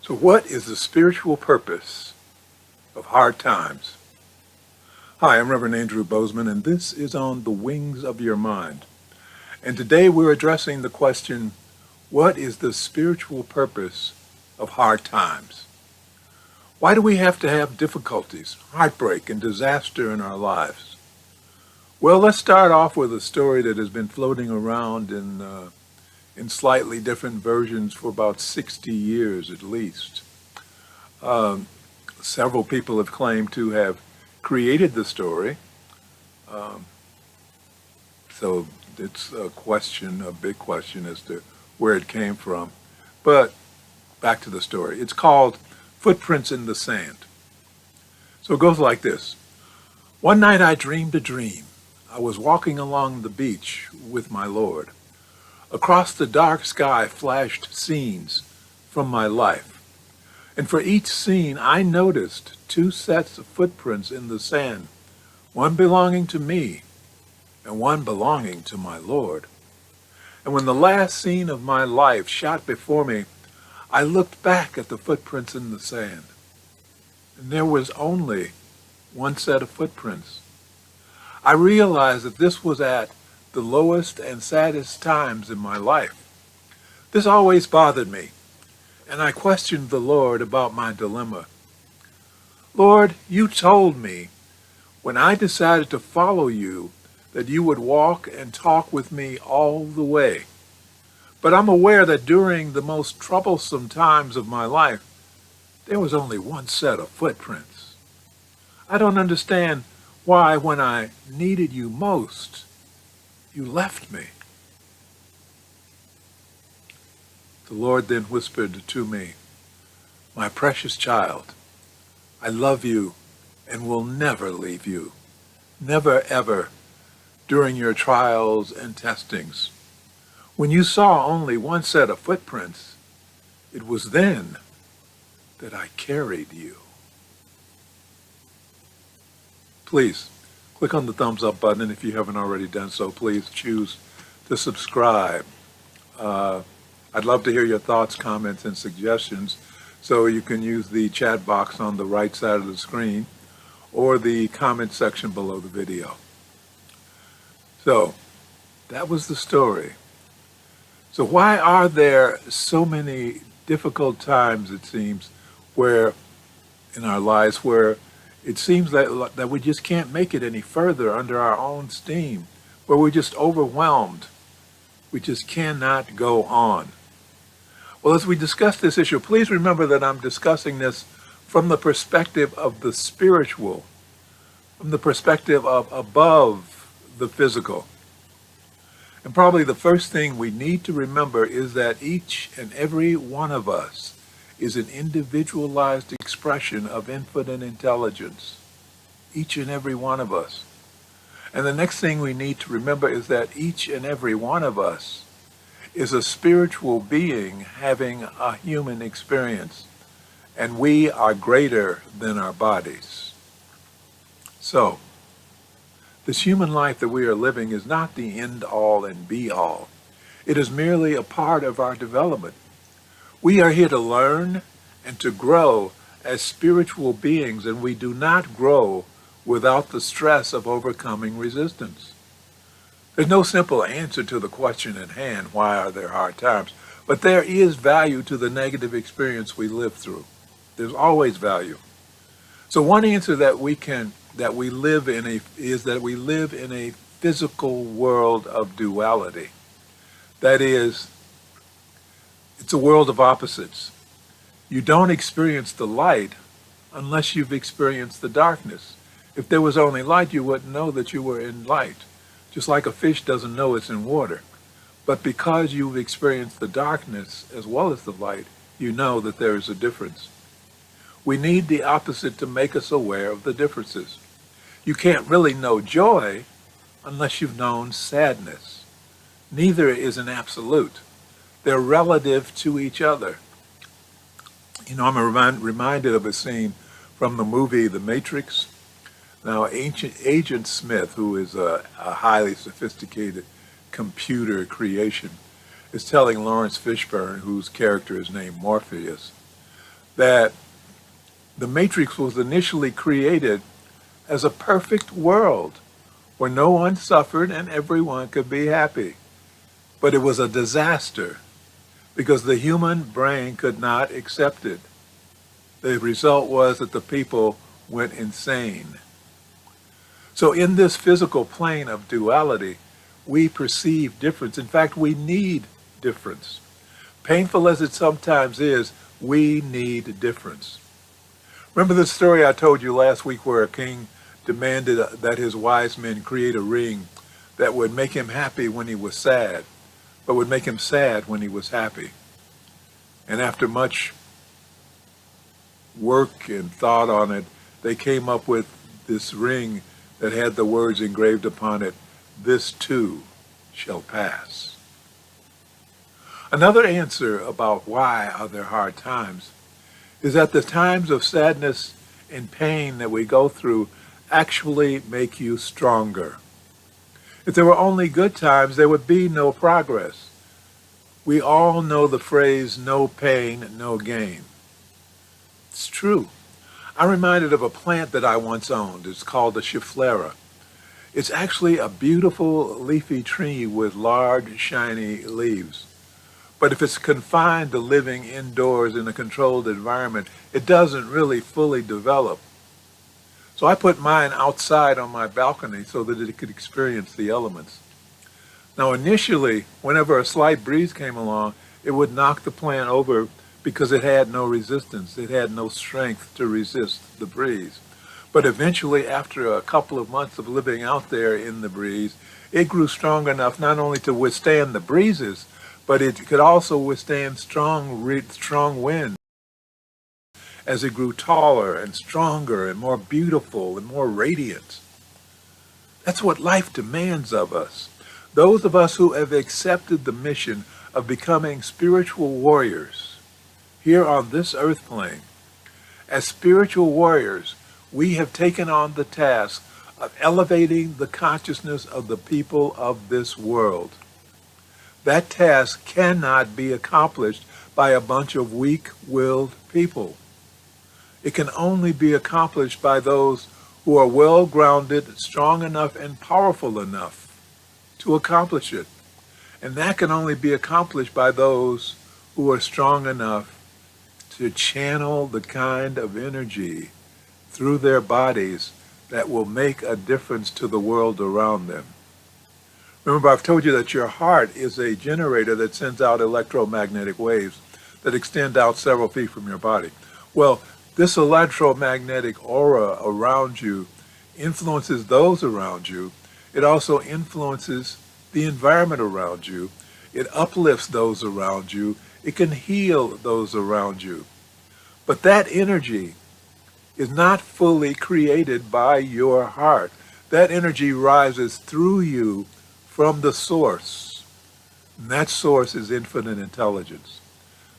So what is the spiritual purpose of hard times? Hi, I'm Reverend Andrew Bozeman, and this is on The Wings of Your Mind. And today we're addressing the question, what is the spiritual purpose of hard times? Why do we have to have difficulties, heartbreak, and disaster in our lives? Well, let's start off with a story that has been floating around in slightly different versions for about 60 years at least. Several people have claimed to have created the story, so it's a big question as to where it came from. But back to the story. It's called Footprints in the Sand. So it goes like this. One night I dreamed a dream. I was walking along the beach with my Lord. Across the dark sky flashed scenes from my life. And for each scene I noticed two sets of footprints in the sand, one belonging to me and one belonging to my Lord. And when the last scene of my life shot before me, I looked back at the footprints in the sand. And there was only one set of footprints. I realized that this was at the lowest and saddest times in my life. This always bothered me, and I questioned the Lord about my dilemma. Lord, you told me when I decided to follow you that you would walk and talk with me all the way. But I'm aware that during the most troublesome times of my life, there was only one set of footprints. I don't understand why, when I needed you most, you left me. The Lord then whispered to me, my precious child, I love you and will never leave you, never ever, during your trials and testings. When you saw only one set of footprints, it was then that I carried you. Please click on the thumbs up button, and if you haven't already done so, please choose to subscribe. I'd love to hear your thoughts, comments, and suggestions, so you can use the chat box on the right side of the screen or the comment section below the video. So, that was the story. So why are there so many difficult times, it seems, where in our lives where it seems that we just can't make it any further under our own steam, where we're just overwhelmed? We just cannot go on. Well, as we discuss this issue, please remember that I'm discussing this from the perspective of the spiritual, from the perspective of above the physical. And probably the first thing we need to remember is that each and every one of us is an individualized expression of infinite intelligence. Each and every one of us. And the next thing we need to remember is that each and every one of us is a spiritual being having a human experience. And we are greater than our bodies. So, this human life that we are living is not the end-all and be-all. It is merely a part of our development. We are here to learn and to grow as spiritual beings, and we do not grow without the stress of overcoming resistance. There's no simple answer to the question at hand, why are there hard times? But there is value to the negative experience we live through. There's always value. So one answer that we live in a physical world of duality. That is, it's a world of opposites. You don't experience the light unless you've experienced the darkness. If there was only light, you wouldn't know that you were in light. Just like a fish doesn't know it's in water. But because you've experienced the darkness as well as the light, you know that there is a difference. We need the opposite to make us aware of the differences. You can't really know joy unless you've known sadness. Neither is an absolute. They're relative to each other. You know, I'm reminded of a scene from the movie The Matrix. Now, Agent Smith, who is a highly sophisticated computer creation, is telling Lawrence Fishburne, whose character is named Morpheus, that the Matrix was initially created as a perfect world where no one suffered and everyone could be happy. But it was a disaster because the human brain could not accept it. The result was that the people went insane. So in this physical plane of duality, we perceive difference. In fact, we need difference. Painful as it sometimes is, we need difference. Remember the story I told you last week where a king demanded that his wise men create a ring that would make him happy when he was sad, but would make him sad when he was happy. And after much work and thought on it, they came up with this ring that had the words engraved upon it, "This too shall pass." Another answer about why are there hard times is that the times of sadness and pain that we go through actually make you stronger. If there were only good times, there would be no progress. We all know the phrase, no pain, no gain. It's true. I'm reminded of a plant that I once owned. It's called a Schefflera. It's actually a beautiful leafy tree with large, shiny leaves. But if it's confined to living indoors in a controlled environment, it doesn't really fully develop. So I put mine outside on my balcony so that it could experience the elements. Now initially, whenever a slight breeze came along, it would knock the plant over because it had no resistance. It had no strength to resist the breeze. But eventually, after a couple of months of living out there in the breeze, it grew strong enough not only to withstand the breezes, but it could also withstand strong wind as it grew taller and stronger and more beautiful and more radiant. That's what life demands of us. Those of us who have accepted the mission of becoming spiritual warriors here on this earth plane. As spiritual warriors, we have taken on the task of elevating the consciousness of the people of this world. That task cannot be accomplished by a bunch of weak-willed people. It can only be accomplished by those who are well-grounded, strong enough, and powerful enough to accomplish it. And that can only be accomplished by those who are strong enough to channel the kind of energy through their bodies that will make a difference to the world around them. Remember, I've told you that your heart is a generator that sends out electromagnetic waves that extend out several feet from your body. Well, this electromagnetic aura around you influences those around you. It also influences the environment around you. It uplifts those around you. It can heal those around you. But that energy is not fully created by your heart. That energy rises through you from the source. And that source is infinite intelligence.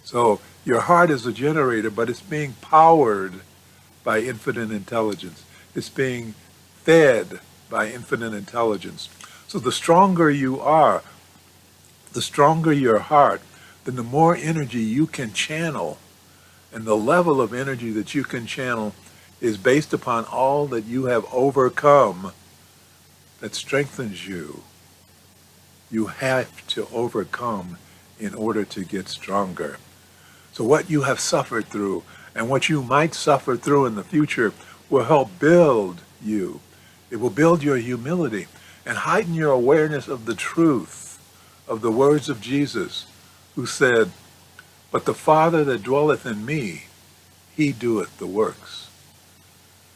So your heart is a generator, but it's being powered by infinite intelligence. It's being fed by infinite intelligence. So the stronger you are, the stronger your heart, then the more energy you can channel. And the level of energy that you can channel is based upon all that you have overcome that strengthens you. You have to overcome in order to get stronger. So what you have suffered through and what you might suffer through in the future will help build you. It will build your humility and heighten your awareness of the truth of the words of Jesus, who said, "But the Father that dwelleth in me, he doeth the works."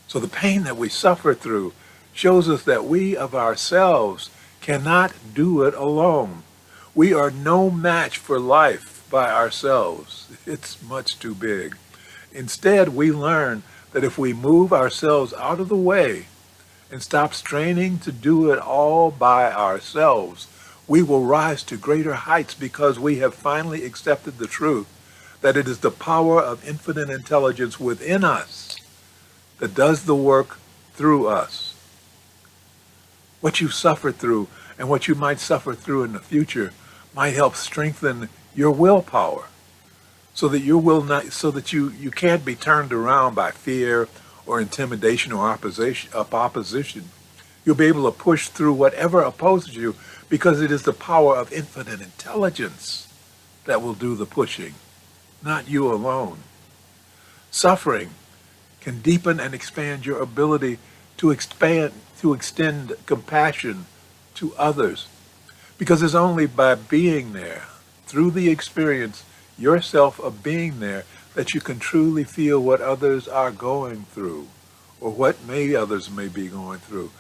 So the pain that we suffer through shows us that we of ourselves cannot do it alone. We are no match for life by ourselves. It's much too big. Instead, we learn that if we move ourselves out of the way and stop straining to do it all by ourselves, we will rise to greater heights because we have finally accepted the truth that it is the power of infinite intelligence within us that does the work through us. What you suffered through and what you might suffer through in the future might help strengthen your willpower so that so that you can't be turned around by fear or intimidation or opposition. You'll be able to push through whatever opposes you because it is the power of infinite intelligence that will do the pushing, not you alone. Suffering can deepen and expand your ability to extend compassion to others. Because it's only by being there, through the experience yourself of being there, that you can truly feel what others are going through, or what others may be going through.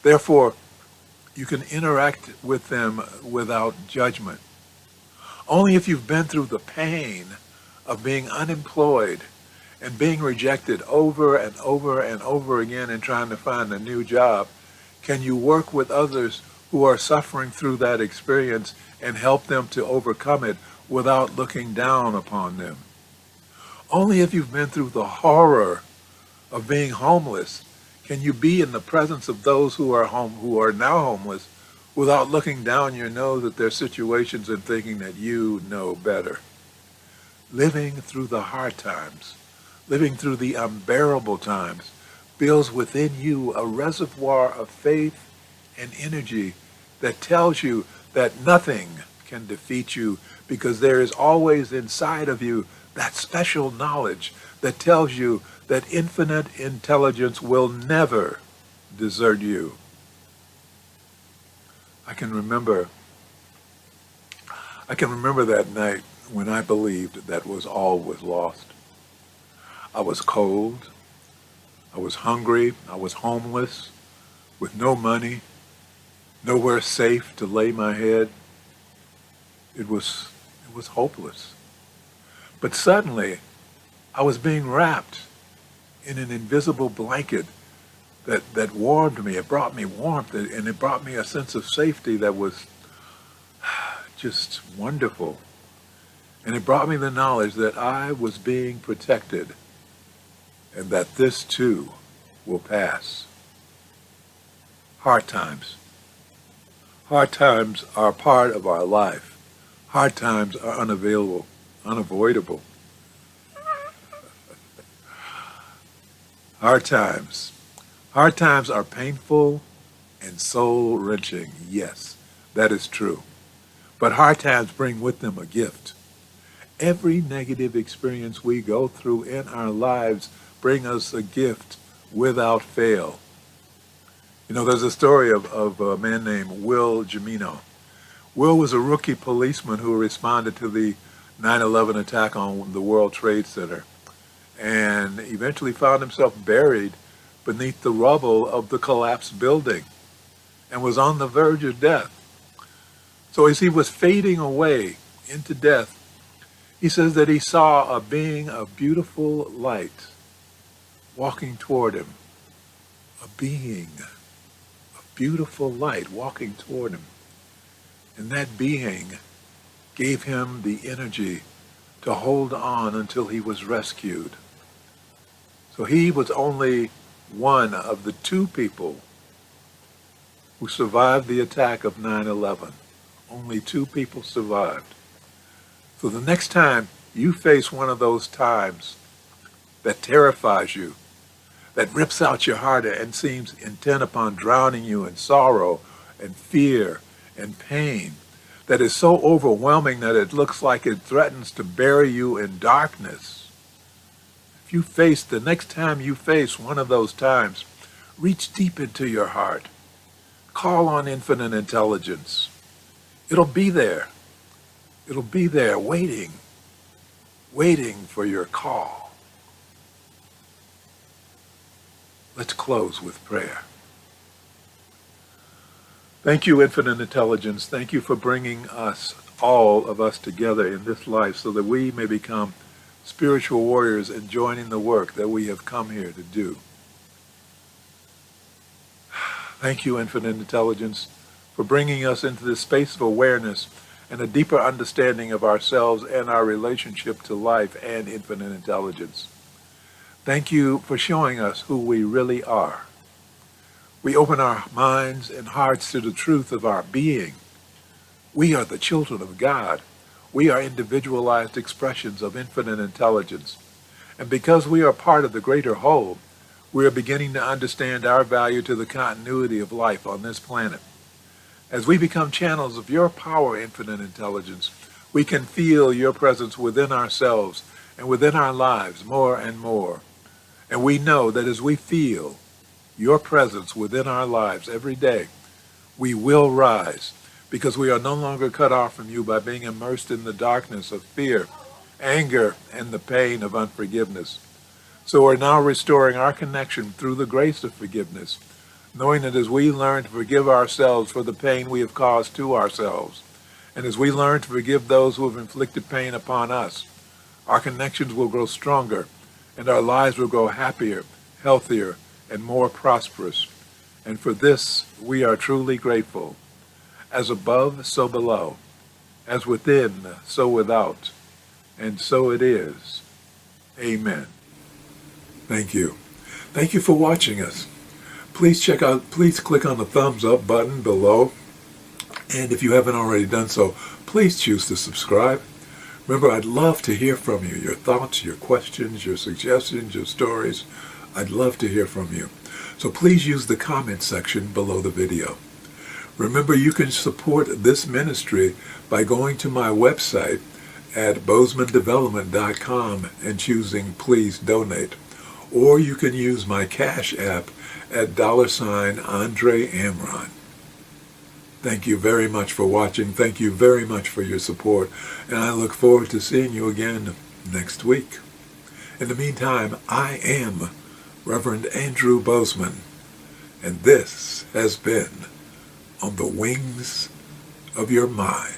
Therefore, you can interact with them without judgment. Only if you've been through the pain of being unemployed and being rejected over and over and over again and trying to find a new job, can you work with others who are suffering through that experience and help them to overcome it without looking down upon them. Only if you've been through the horror of being homeless can you be in the presence of those who are now homeless without looking down your nose at their situations and thinking that you know better. Living through the hard times, living through the unbearable times, builds within you a reservoir of faith and energy that tells you that nothing can defeat you, because there is always inside of you that special knowledge that tells you that infinite intelligence will never desert you. I can remember that night when I believed that all was lost. I was cold, I was hungry, I was homeless, with no money, nowhere safe to lay my head. It was hopeless. But suddenly, I was being wrapped in an invisible blanket that warmed me. It brought me warmth, and it brought me a sense of safety that was just wonderful. And it brought me the knowledge that I was being protected and that this too will pass. Hard times. Hard times are part of our life. Hard times are unavoidable. Hard times. Hard times are painful and soul-wrenching. Yes, that is true. But hard times bring with them a gift. Every negative experience we go through in our lives bring us a gift without fail. You know, there's a story of a man named Will Jimeno. Will was a rookie policeman who responded to the 9/11 attack on the World Trade Center, and eventually found himself buried beneath the rubble of the collapsed building and was on the verge of death. So as he was fading away into death, he says that he saw a being of beautiful light walking toward him. A being of beautiful light walking toward him. And that being gave him the energy to hold on until he was rescued. So he was only one of the two people who survived the attack of 9/11. Only two people survived. So the next time you face one of those times that terrifies you, that rips out your heart and seems intent upon drowning you in sorrow and fear and pain, that is so overwhelming that it looks like it threatens to bury you in darkness. The next time you face one of those times, reach deep into your heart. Call on infinite intelligence. It'll be there. It'll be there waiting for your call. Let's close with prayer. Thank you, infinite intelligence. Thank you for bringing all of us together in this life so that we may become spiritual warriors and joining the work that we have come here to do. Thank you, infinite intelligence, for bringing us into this space of awareness and a deeper understanding of ourselves and our relationship to life and infinite intelligence. Thank you for showing us who we really are. We open our minds and hearts to the truth of our being. We are the children of God. We are individualized expressions of infinite intelligence. And because we are part of the greater whole, we are beginning to understand our value to the continuity of life on this planet. As we become channels of your power, infinite intelligence, we can feel your presence within ourselves and within our lives more and more. And we know that as we feel your presence within our lives every day, we will rise because we are no longer cut off from you by being immersed in the darkness of fear, anger, and the pain of unforgiveness. So we're now restoring our connection through the grace of forgiveness, knowing that as we learn to forgive ourselves for the pain we have caused to ourselves, and as we learn to forgive those who have inflicted pain upon us, our connections will grow stronger, and our lives will grow happier, healthier, and more prosperous. And for this, we are truly grateful. As above, so below. As within, so without. And so it is. Amen. Thank you. Thank you for watching us. Please click on the thumbs up button below. And if you haven't already done so, please choose to subscribe. Remember, I'd love to hear from you. Your thoughts, your questions, your suggestions, your stories. I'd love to hear from you. So please use the comment section below the video. Remember, you can support this ministry by going to my website at bozemandevelopment.com and choosing Please Donate. Or you can use my Cash App at $Andre Amron. Thank you very much for watching. Thank you very much for your support. And I look forward to seeing you again next week. In the meantime, I am Reverend Andrew Bozeman, and this has been On the Wings of Your Mind.